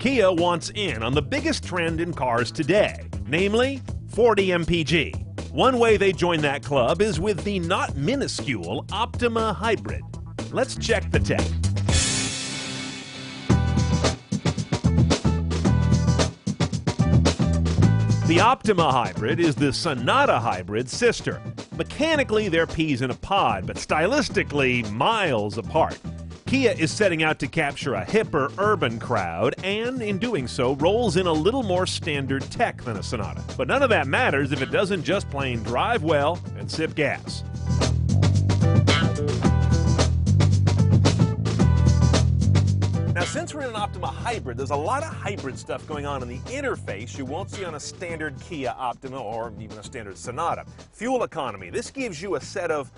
Kia wants in on the biggest trend in cars today, namely 40 mpg. One way they join that club is with the not minuscule Optima Hybrid. Let's check the tech. The Optima Hybrid is the Sonata Hybrid's sister. Mechanically, they're peas in a pod, but stylistically, miles apart. Kia is setting out to capture a hipper urban crowd, and in doing so, rolls in a little more standard tech than a Sonata. But none of that matters if it doesn't just plain drive well and sip gas. Now, since we're in an Optima Hybrid, there's a lot of hybrid stuff going on in the interface you won't see on a standard Kia Optima or even a standard Sonata. Fuel economy. This gives you a set of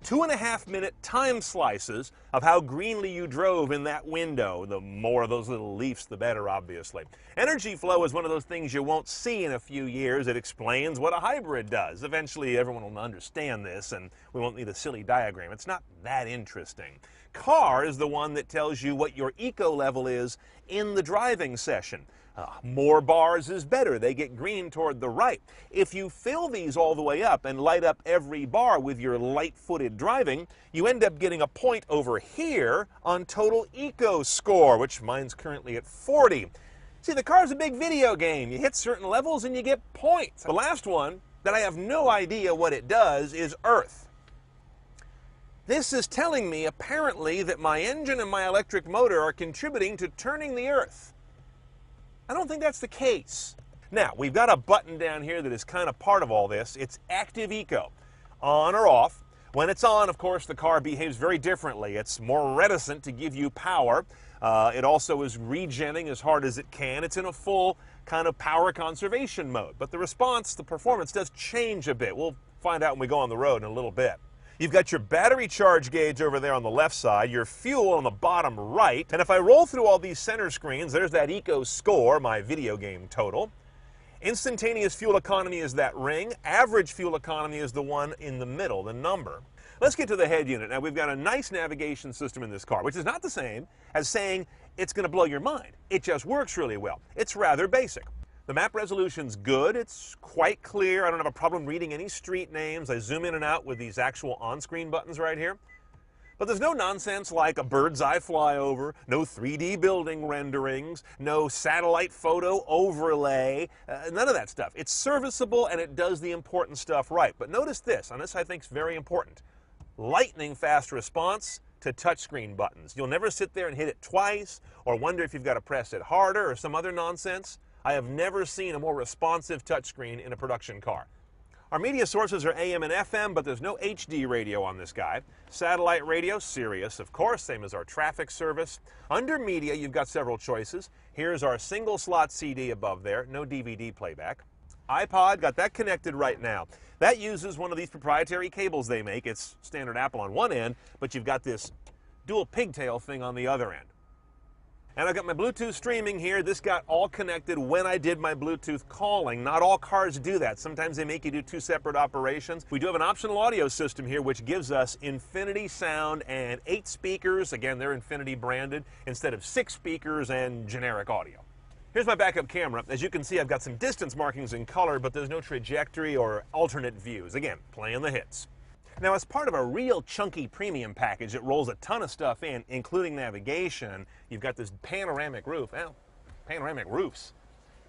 2.5-minute time slices of how greenly you drove in that window. The more of those little leafs, the better, obviously. Energy flow is one of those things you won't see in a few years. It explains what a hybrid does. Eventually, everyone will understand this, and we won't need a silly diagram. It's not that interesting. Car is the one that tells you what your eco level is in the driving session. More bars is better. They get green toward the right. If you fill these all the way up and light up every bar with your light-footed driving, you end up getting a point over here on total eco score, which mine's currently at 40. See, the car's a big video game. You hit certain levels and you get points. The last one that I have no idea what it does is Earth. This is telling me apparently that my engine and my electric motor are contributing to turning the Earth. I don't think that's the case. Now, we've got a button down here that is kind of part of all this. It's Active Eco, on or off. When it's on, of course, the car behaves very differently. It's more reticent to give you power. It also is regenning as hard as it can. It's in a full kind of power conservation mode. But the response, the performance does change a bit. We'll find out when we go on the road in a little bit. You've got your battery charge gauge over there on the left side, your fuel on the bottom right, and if I roll through all these center screens, there's that eco score, my video game total. Instantaneous fuel economy is that ring. Average fuel economy is the one in the middle, the number. Let's get to the head unit. Now, we've got a nice navigation system in this car, which is not the same as saying it's going to blow your mind. It just works really well. It's rather basic. The map resolution's good. It's quite clear. I don't have a problem reading any street names. I zoom in and out with these actual on-screen buttons right here. But there's no nonsense like a bird's eye flyover, no 3D building renderings, no satellite photo overlay, none of that stuff. It's serviceable and it does the important stuff right. But notice this, and this I think is very important. Lightning fast response to touchscreen buttons. You'll never sit there and hit it twice or wonder if you've got to press it harder or some other nonsense. I have never seen a more responsive touchscreen in a production car. Our media sources are AM and FM, but there's no HD radio on this guy. Satellite radio, Sirius, of course, same as our traffic service. Under media, you've got several choices. Here's our single slot CD above there, no DVD playback. iPod, got that connected right now. That uses one of these proprietary cables they make. It's standard Apple on one end, but you've got this dual pigtail thing on the other end. And I've got my Bluetooth streaming here. This got all connected when I did my Bluetooth calling. Not all cars do that. Sometimes they make you do two separate operations. We do have an optional audio system here which gives us Infinity sound and 8 speakers. Again, they're Infinity branded instead of 6 speakers and generic audio. Here's my backup camera. As you can see, I've got some distance markings in color, but there's no trajectory or alternate views. Again, playing the hits. Now, as part of a real chunky premium package that rolls a ton of stuff in, including navigation, you've got this panoramic roof. Well, panoramic roofs.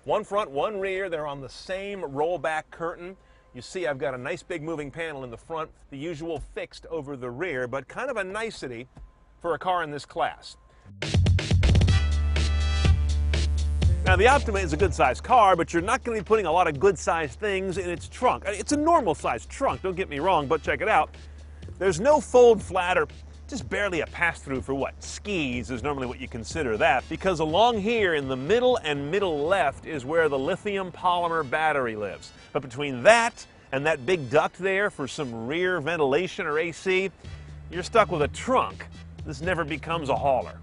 One front, one rear. They're on the same rollback curtain. You see I've got a nice big moving panel in the front, the usual fixed over the rear, but kind of a nicety for a car in this class. Now, the Optima is a good-sized car, but you're not going to be putting a lot of good-sized things in its trunk. It's a normal-sized trunk, don't get me wrong, but check it out. There's no fold flat or just barely a pass-through for what? Skis is normally what you consider that, because along here in the middle and middle left is where the lithium polymer battery lives. But between that and that big duct there for some rear ventilation or AC, you're stuck with a trunk. This never becomes a hauler.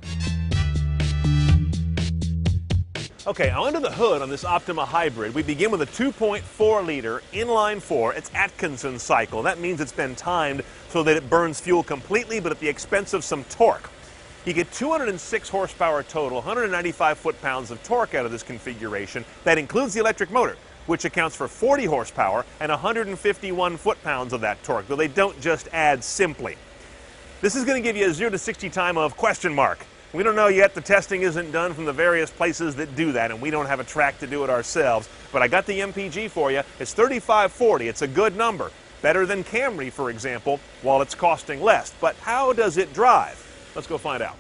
Okay, under the hood on this Optima Hybrid, we begin with a 2.4-liter inline-4. It's Atkinson cycle. That means it's been timed so that it burns fuel completely, but at the expense of some torque. You get 206 horsepower total, 195 foot-pounds of torque out of this configuration. That includes the electric motor, which accounts for 40 horsepower and 151 foot-pounds of that torque, though they don't just add simply. This is going to give you a 0 to 60 time of question mark. We don't know yet. The testing isn't done from the various places that do that, and we don't have a track to do it ourselves. But I got the MPG for you. It's 3540. It's a good number. Better than Camry, for example, while it's costing less. But how does it drive? Let's go find out.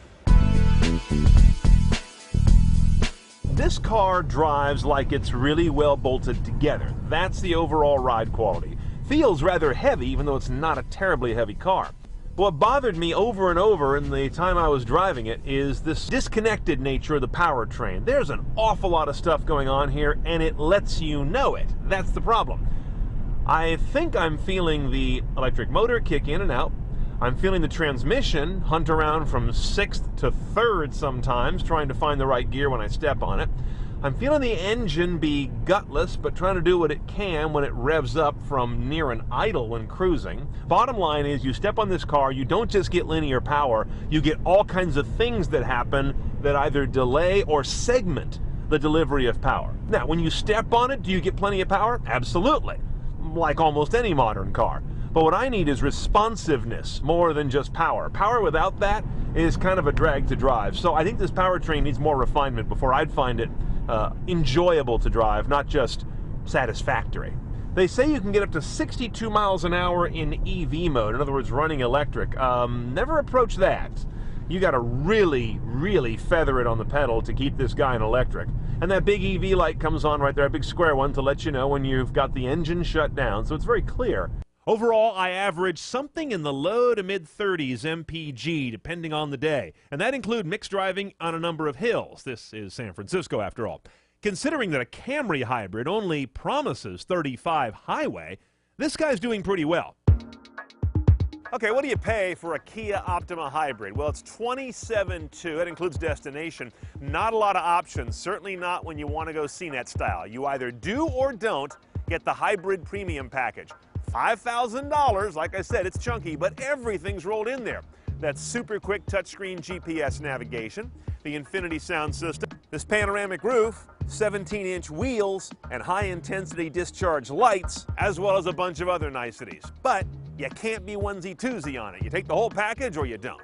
This car drives like it's really well bolted together. That's the overall ride quality. Feels rather heavy, even though it's not a terribly heavy car. What bothered me over and over in the time I was driving it is this disconnected nature of the powertrain. There's an awful lot of stuff going on here, and it lets you know it. That's the problem. I think I'm feeling the electric motor kick in and out. I'm feeling the transmission hunt around from 6th to 3rd sometimes, trying to find the right gear when I step on it. I'm feeling the engine be gutless, but trying to do what it can when it revs up from near an idle when cruising. Bottom line is, you step on this car, you don't just get linear power, you get all kinds of things that happen that either delay or segment the delivery of power. Now, when you step on it, do you get plenty of power? Absolutely, like almost any modern car. But what I need is responsiveness more than just power. Power without that is kind of a drag to drive. So I think this powertrain needs more refinement before I'd find it enjoyable to drive, not just satisfactory. They say you can get up to 62 miles an hour in EV mode, in other words, running electric. Never approach that. You got to really, really feather it on the pedal to keep this guy in electric. And that big EV light comes on right there, a big square one, to let you know when you've got the engine shut down, so it's very clear. Overall, I average something in the low to mid-30s MPG, depending on the day. And that includes mixed driving on a number of hills. This is San Francisco, after all. Considering that a Camry hybrid only promises 35 highway, this guy's doing pretty well. Okay, what do you pay for a Kia Optima Hybrid? Well, it's $27,200. That includes destination. Not a lot of options, certainly not when you want to go CNET style. You either do or don't get the hybrid premium package. $5,000, like I said, it's chunky, but everything's rolled in there. That's super quick touchscreen GPS navigation, the Infinity sound system, this panoramic roof, 17-inch wheels, and high-intensity discharge lights, as well as a bunch of other niceties. But you can't be onesie-twosie on it. You take the whole package or you don't.